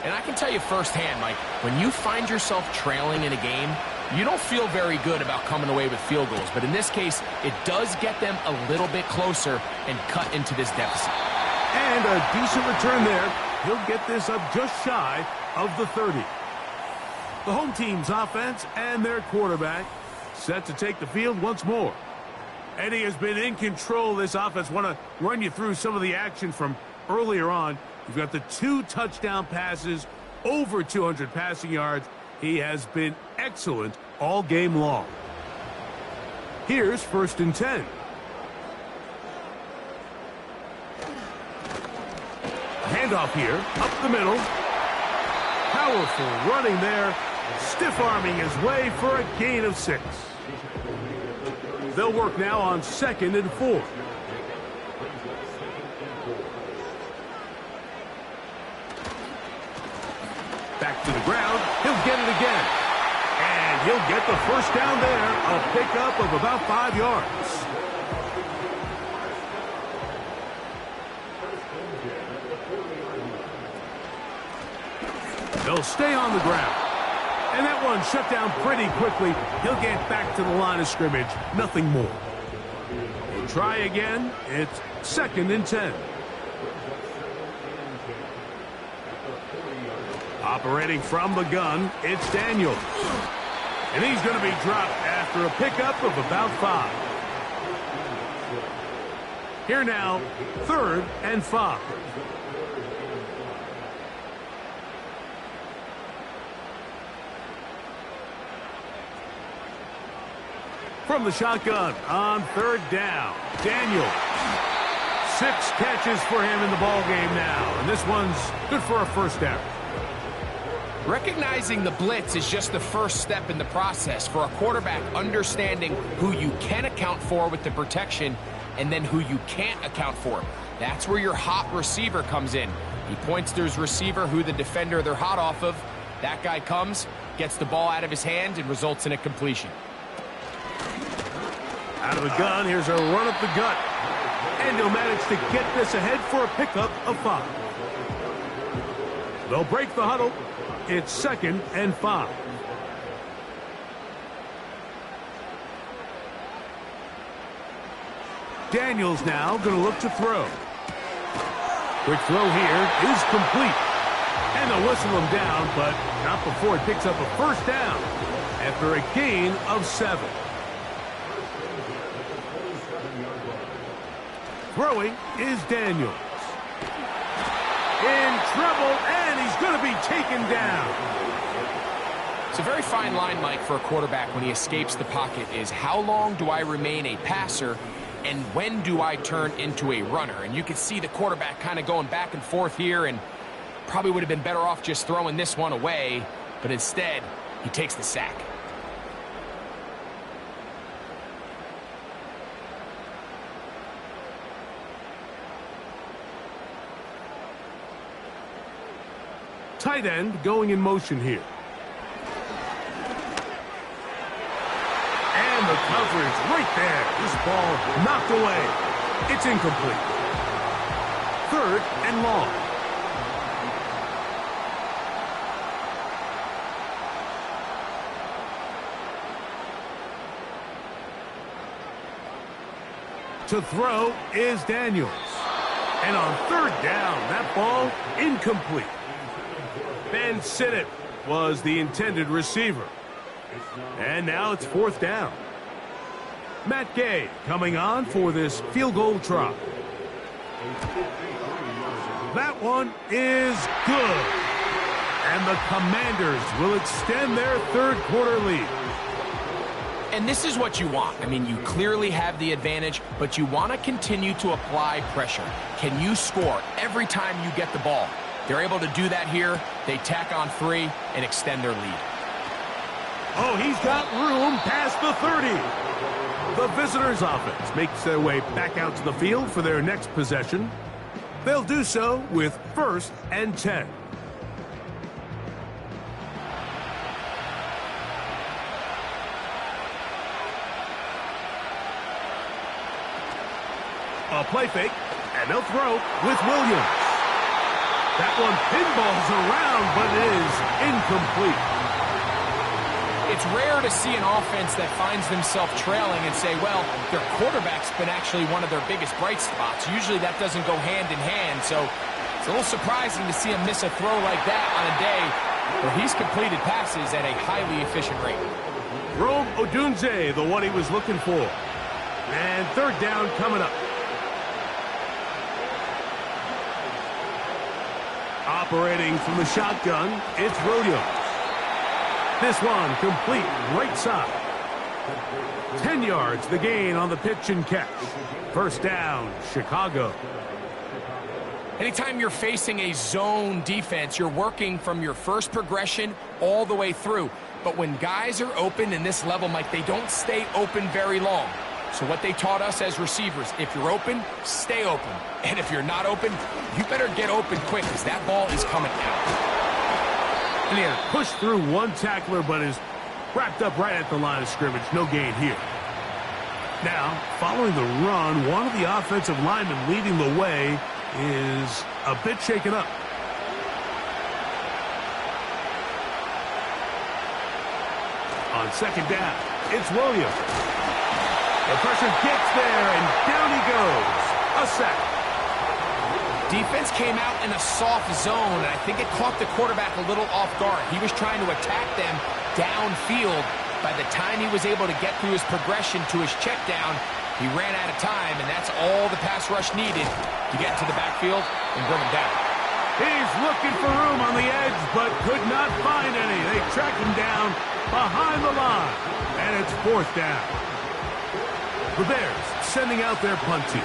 And I can tell you firsthand, Mike, when you find yourself trailing in a game, you don't feel very good about coming away with field goals. But in this case, it does get them a little bit closer and cut into this deficit. And a decent return there. He'll get this up just shy of the 30. The home team's offense and their quarterback set to take the field once more. And he has been in control of this offense. Want to run you through some of the action from earlier on. You've got the 2 touchdown passes, over 200 passing yards. He has been excellent all game long. Here's 1st and 10. Handoff here, up the middle. Powerful running there, stiff-arming his way for a gain of 6. They'll work now on 2nd and 4. Back to the ground. He'll get it again. And he'll get the 1st down there. A pickup of about 5 yards. They'll stay on the ground. And that one shut down pretty quickly. He'll get back to the line of scrimmage. Nothing more. We'll try again. It's 2nd and 10. Operating from the gun, it's Daniels. And he's going to be dropped after a pickup of about 5. Here now, 3rd and 5. From the shotgun on 3rd down, Daniels. 6 catches for him in the ball game now, and this one's good for a 1st down. Recognizing the blitz is just the first step in the process for a quarterback, understanding who you can account for with the protection and then who you can't account for. That's where your hot receiver comes in. He points to his receiver, who the defender they're hot off of. That guy comes, gets the ball out of his hand, and results in a completion. Out of the gun, here's a run up the gut. And he'll manage to get this ahead for a pickup of 5. They'll break the huddle. It's 2nd and 5. Daniels now going to look to throw. Quick throw here is complete. And they'll whistle him down, but not before he picks up a 1st down after a gain of 7. Throwing is Daniels. In trouble, and he's going to be taken down. It's a very fine line, Mike, for a quarterback when he escapes the pocket is how long do I remain a passer and when do I turn into a runner? And you can see the quarterback kind of going back and forth here, and probably would have been better off just throwing this one away, but instead he takes the sack. Tight end going in motion here. And the coverage right there. This ball knocked away. It's incomplete. 3rd and long. To throw is Daniels. And on 3rd down, that ball incomplete. Ben Sinnott was the intended receiver. And now it's 4th down. Matt Gay coming on for this field goal try. That one is good. And the Commanders will extend their 3rd quarter lead. And this is what you want. I mean, you clearly have the advantage, but you want to continue to apply pressure. Can you score every time you get the ball? They're able to do that here. They tack on 3 and extend their lead. Oh, he's got room past the 30. The visitors' offense makes their way back out to the field for their next possession. They'll do so with 1st and 10. A play fake, and they'll throw with Williams. That one pinballs around, but it is incomplete. It's rare to see an offense that finds themselves trailing and say, well, their quarterback's been actually one of their biggest bright spots. Usually that doesn't go hand in hand, so it's a little surprising to see him miss a throw like that on a day where he's completed passes at a highly efficient rate. Rome Odunze, the one he was looking for. And 3rd down coming up. Operating from the shotgun, it's Williams. This one complete right side. 10 yards the gain on the pitch and catch. 1st down, Chicago. Anytime you're facing a zone defense, you're working from your first progression all the way through. But when guys are open in this level, Mike, they don't stay open very long. So what they taught us as receivers, if you're open, stay open. And if you're not open, you better get open quick because that ball is coming out. And he had pushed through one tackler, but is wrapped up right at the line of scrimmage. No gain here. Now, following the run, one of the offensive linemen leading the way is a bit shaken up. On second down, it's Williams. The pressure gets there, and down he goes. A sack. Defense came out in a soft zone, and I think it caught the quarterback a little off guard. He was trying to attack them downfield. By the time he was able to get through his progression to his check down, he ran out of time, and that's all the pass rush needed to get to the backfield and bring him down. He's looking for room on the edge, but could not find any. They track him down behind the line, and it's fourth down. The Bears sending out their punt team,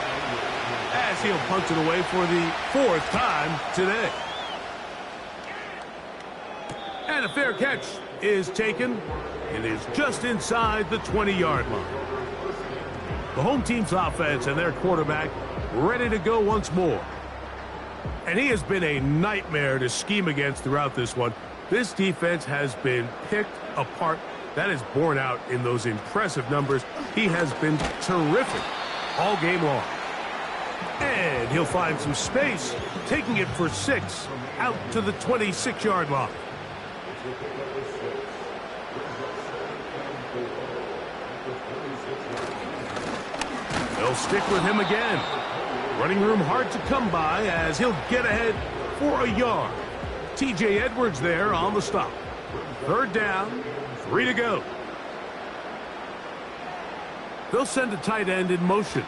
as he'll punt it away for the fourth time today. And a fair catch is taken. It is just inside the 20-yard line. The home team's offense and their quarterback ready to go once more. And he has been a nightmare to scheme against throughout this one. This defense has been picked apart. That is borne out in those impressive numbers. He has been terrific all game long. And he'll find some space, taking it for 6 out to the 26-yard line. They'll stick with him again. Running room hard to come by as he'll get ahead for a yard. T.J. Edwards there on the stop. Third down, 3 to go. They'll send a tight end in motion.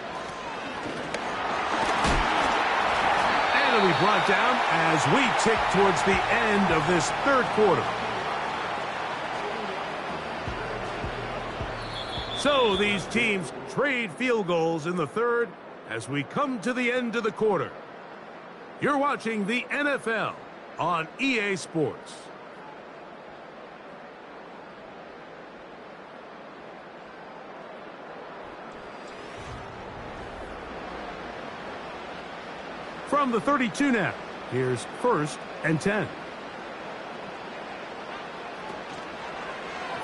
And it'll be brought down as we tick towards the end of this third quarter. So these teams trade field goals in the third as we come to the end of the quarter. You're watching the NFL on EA Sports. From the 32 now, here's 1st and 10.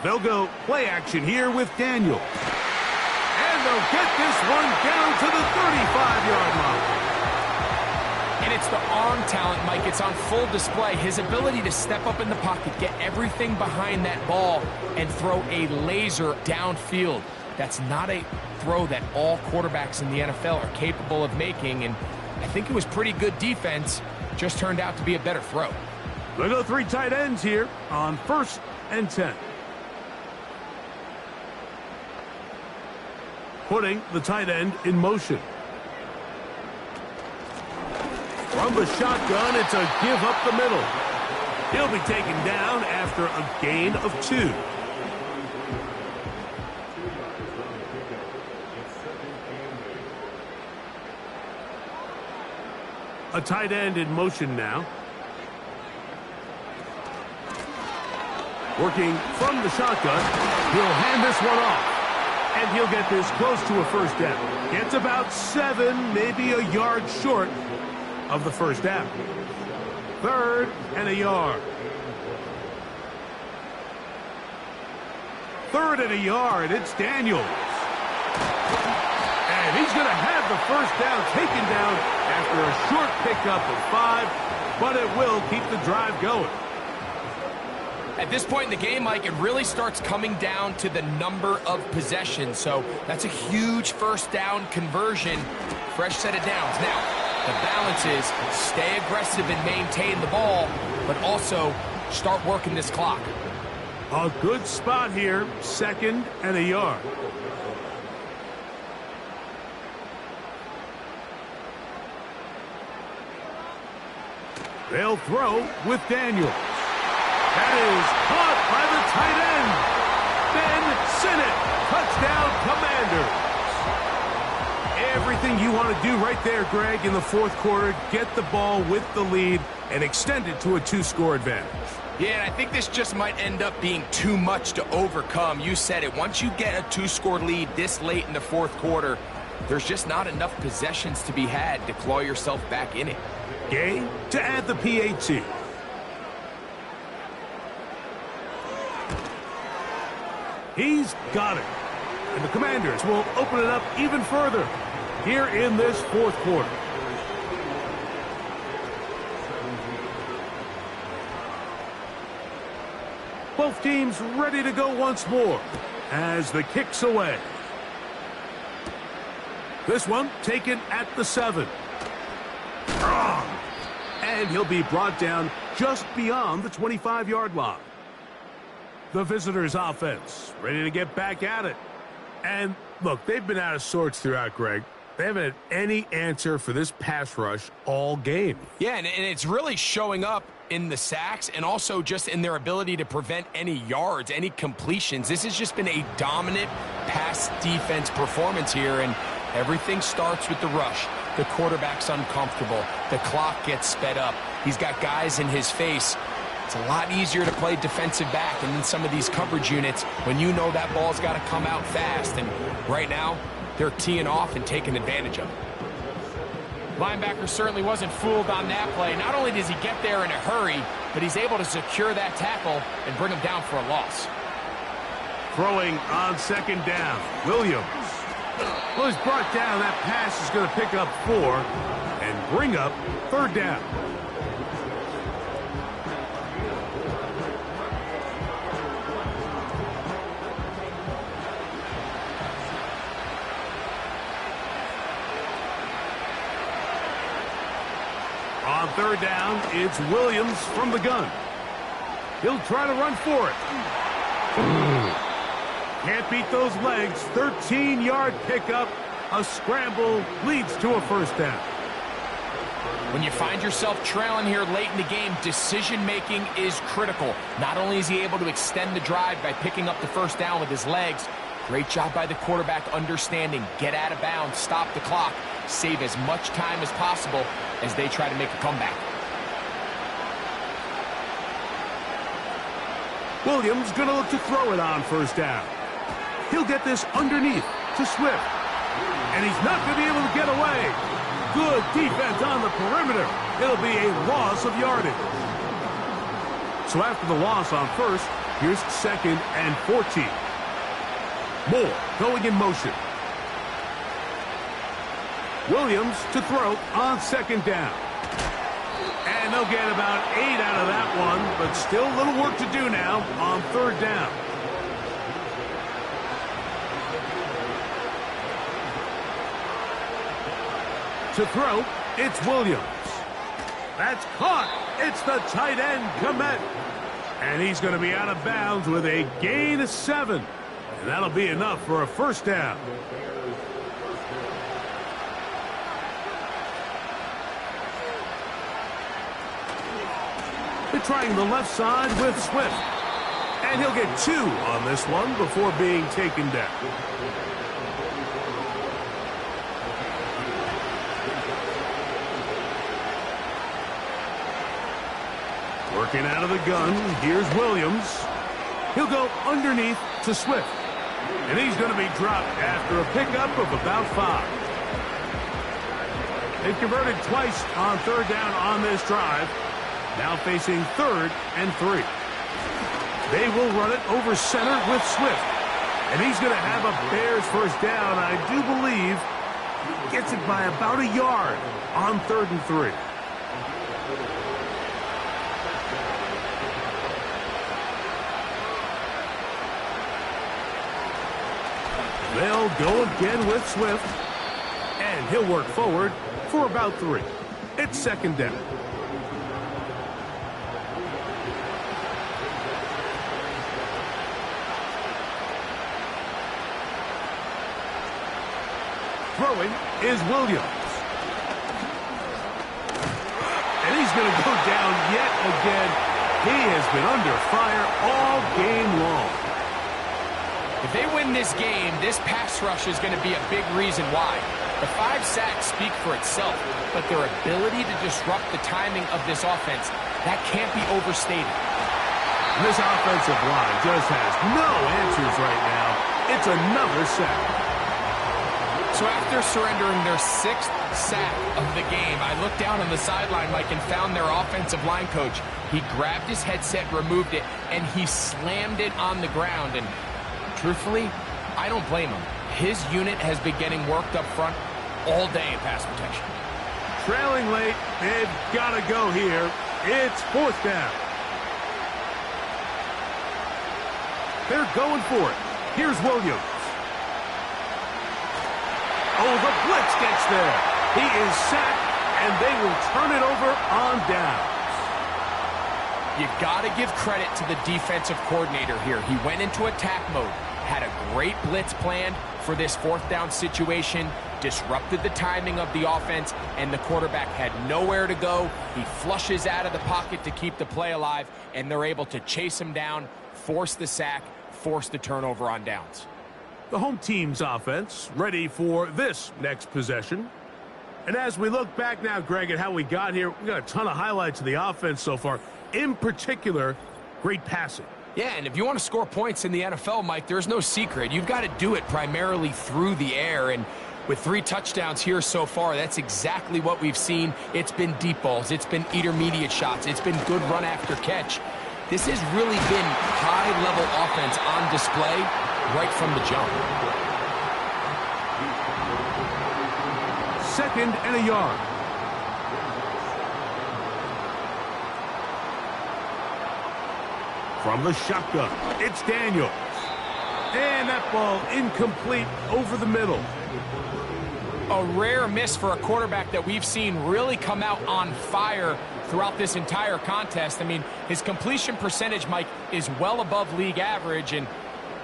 They'll go play action here with Daniel. And they'll get this one down to the 35-yard line. And it's the arm talent, Mike. It's on full display. His ability to step up in the pocket, get everything behind that ball, and throw a laser downfield. That's not a throw that all quarterbacks in the NFL are capable of making, and I think it was pretty good defense. Just turned out to be a better throw. They'll go 3 tight ends here on 1st and 10. Putting the tight end in motion. From the shotgun, it's a give up the middle. He'll be taken down after a gain of 2. A tight end in motion now. Working from the shotgun, he'll hand this one off. And he'll get this close to a first down. Gets about 7, maybe a yard short of the first down. 3rd and a yard. 3rd and a yard. It's Daniels. And he's going to have the first down taken down after a short pickup of 5, but it will keep the drive going. At this point in the game, Mike, it really starts coming down to the number of possessions. So that's a huge first down conversion. Fresh set of downs. Now, the balance is stay aggressive and maintain the ball, but also start working this clock. A good spot here, 2nd and a yard. They'll throw with Daniels. That is caught by the tight end. Ben Sinnott, touchdown Commanders. Everything you want to do right there, Greg, in the fourth quarter, get the ball with the lead and extend it to a 2-score advantage. Yeah, and I think this just might end up being too much to overcome. You said it. Once you get a 2-score lead this late in the fourth quarter, there's just not enough possessions to be had to claw yourself back in it. Gay to add the PAT. He's got it. And the Commanders will open it up even further here in this fourth quarter. Both teams ready to go once more as the kick's away. This one taken at the 7. And he'll be brought down just beyond the 25-yard line. The visitors' offense ready to get back at it. And look, they've been out of sorts throughout, Greg. They haven't had any answer for this pass rush all game. Yeah, and it's really showing up in the sacks and also just in their ability to prevent any yards, any completions. This has just been a dominant pass defense performance here, and everything starts with the rush. The quarterback's uncomfortable. The clock gets sped up. He's got guys in his face. It's a lot easier to play defensive back and then some of these coverage units when you know that ball's got to come out fast. And right now, they're teeing off and taking advantage of it. Linebacker certainly wasn't fooled on that play. Not only does he get there in a hurry, but he's able to secure that tackle and bring him down for a loss. Throwing on second down, Williams. Well, he's brought down. That pass is going to pick up 4 and bring up third down. On third down, it's Williams from the gun. He'll try to run for it. Can't beat those legs. 13-yard pickup. A scramble leads to a first down. When you find yourself trailing here late in the game, decision-making is critical. Not only is he able to extend the drive by picking up the first down with his legs, great job by the quarterback understanding, get out of bounds, stop the clock, save as much time as possible as they try to make a comeback. Williams going to look to throw it on first down. He'll get this underneath to Swift. And he's not going to be able to get away. Good defense on the perimeter. It'll be a loss of yardage. So after the loss on first, here's second and 14. Moore going in motion. Williams to throw on second down. And they'll get about 8 out of that one, but still a little work to do now on third down. To throw, it's Williams. That's caught. It's the tight end, Komet. And he's going to be out of bounds with a gain of 7. And that'll be enough for a first down. They're trying the left side with Swift. And he'll get 2 on this one before being taken down. Working out of the gun, here's Williams. He'll go underneath to Swift. And he's going to be dropped after a pickup of about 5. They've converted twice on third down on this drive. Now facing third and 3. They will run it over center with Swift. And he's going to have a Bears first down, I do believe. Gets it by about a yard on third and 3. They'll go again with Swift. And he'll work forward for about 3. It's second down. Throwing is Williams. And he's going to go down yet again. He has been under fire all game long. If they win this game, this pass rush is going to be a big reason why. The 5 sacks speak for itself, but their ability to disrupt the timing of this offense, that can't be overstated. This offensive line just has no answers right now. It's another sack. So after surrendering their 6th sack of the game, I looked down on the sideline, Mike, and found their offensive line coach. He grabbed his headset, removed it, and he slammed it on the ground. And truthfully, I don't blame him. His unit has been getting worked up front all day in pass protection. Trailing late, they've got to go here. It's fourth down. They're going for it. Here's Williams. Oh, the blitz gets there. He is sacked, and they will turn it over on downs. You got to give credit to the defensive coordinator here. He went into attack mode, had a great blitz planned for this fourth down situation, disrupted the timing of the offense, and the quarterback had nowhere to go. He flushes out of the pocket to keep the play alive, and they're able to chase him down, force the sack, force the turnover on downs. The home team's offense ready for this next possession. And as we look back now, Greg, at how we got here, we got a ton of highlights of the offense so far. In particular, great passing. Yeah, and if you want to score points in the NFL, Mike, there's no secret. You've got to do it primarily through the air, and with 3 touchdowns here so far, that's exactly what we've seen. It's been deep balls. It's been intermediate shots. It's been good run after catch. This has really been high-level offense on display right from the jump. 2nd and a yard. From the shotgun, it's Daniels. And that ball incomplete over the middle. A rare miss for a quarterback that we've seen really come out on fire throughout this entire contest. I mean, his completion percentage, Mike, is well above league average, and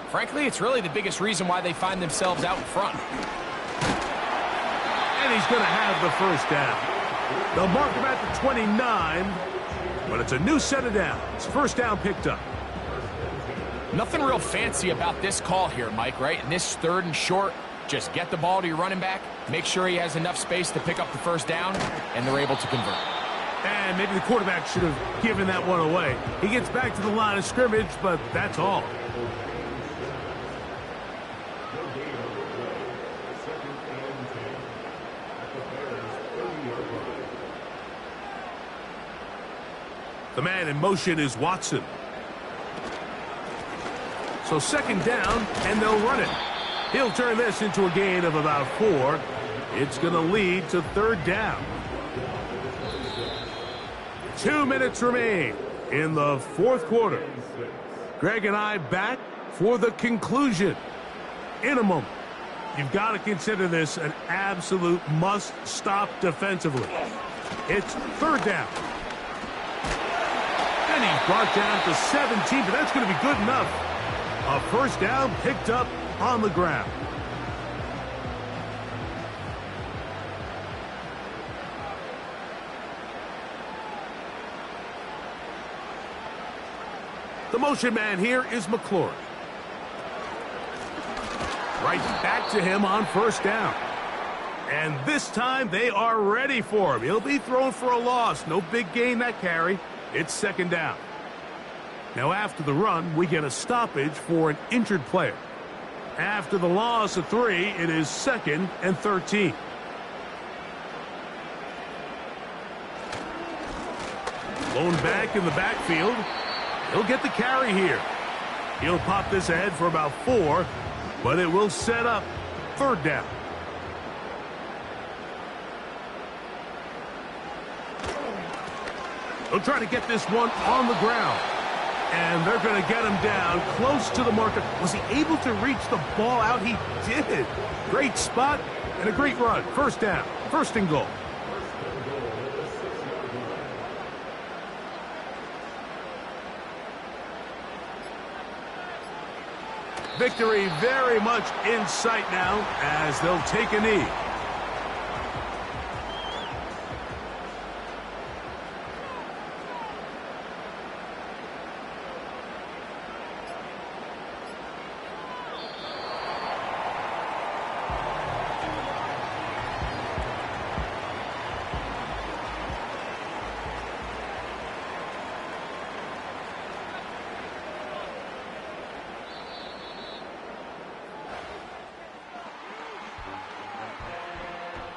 frankly, it's really the biggest reason why they find themselves out in front. And he's going to have the first down. They'll mark him at the 29, but it's a new set of downs. First down picked up. Nothing real fancy about this call here, Mike, right? And this 3rd and short, just get the ball to your running back, make sure he has enough space to pick up the first down, and they're able to convert. And maybe the quarterback should have given that one away. He gets back to the line of scrimmage, but that's all. The man in motion is Watson. So 2nd down, and they'll run it. He'll turn this into a gain of about 4. It's going to lead to 3rd down. 2 minutes remain in the 4th quarter. Greg and I back for the conclusion in a moment. You've got to consider this an absolute must-stop defensively. It's 3rd down. And he's brought down to 17, but that's going to be good enough. A first down picked up on the ground. The motion man here is McLaurin. Right back to him on first down. And this time they are ready for him. He'll be thrown for a loss. No big gain that carry. It's 2nd down. Now after the run, we get a stoppage for an injured player. After the loss of 3, it is 2nd and 13. Lone back in the backfield. He'll get the carry here. He'll pop this ahead for about 4, but it will set up 3rd down. They'll try to get this one on the ground. And they're going to get him down close to the marker. Was he able to reach the ball out? He did. Great spot and a great run. First down. 1st and goal. Victory very much in sight now as they'll take a knee.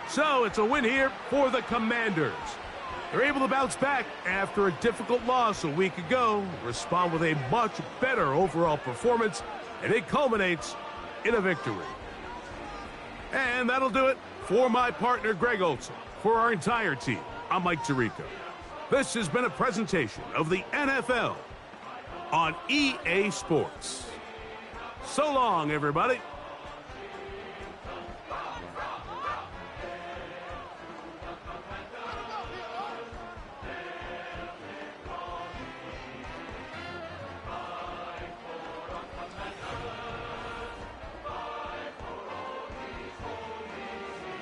So it's a win here for the Commanders. They're able to bounce back after a difficult loss a week ago, respond with a much better overall performance, and it culminates in a victory. And that'll do it for my partner, Greg Olson. For our entire team, I'm Mike Tirico. This has been a presentation of the NFL on EA Sports. So long, everybody.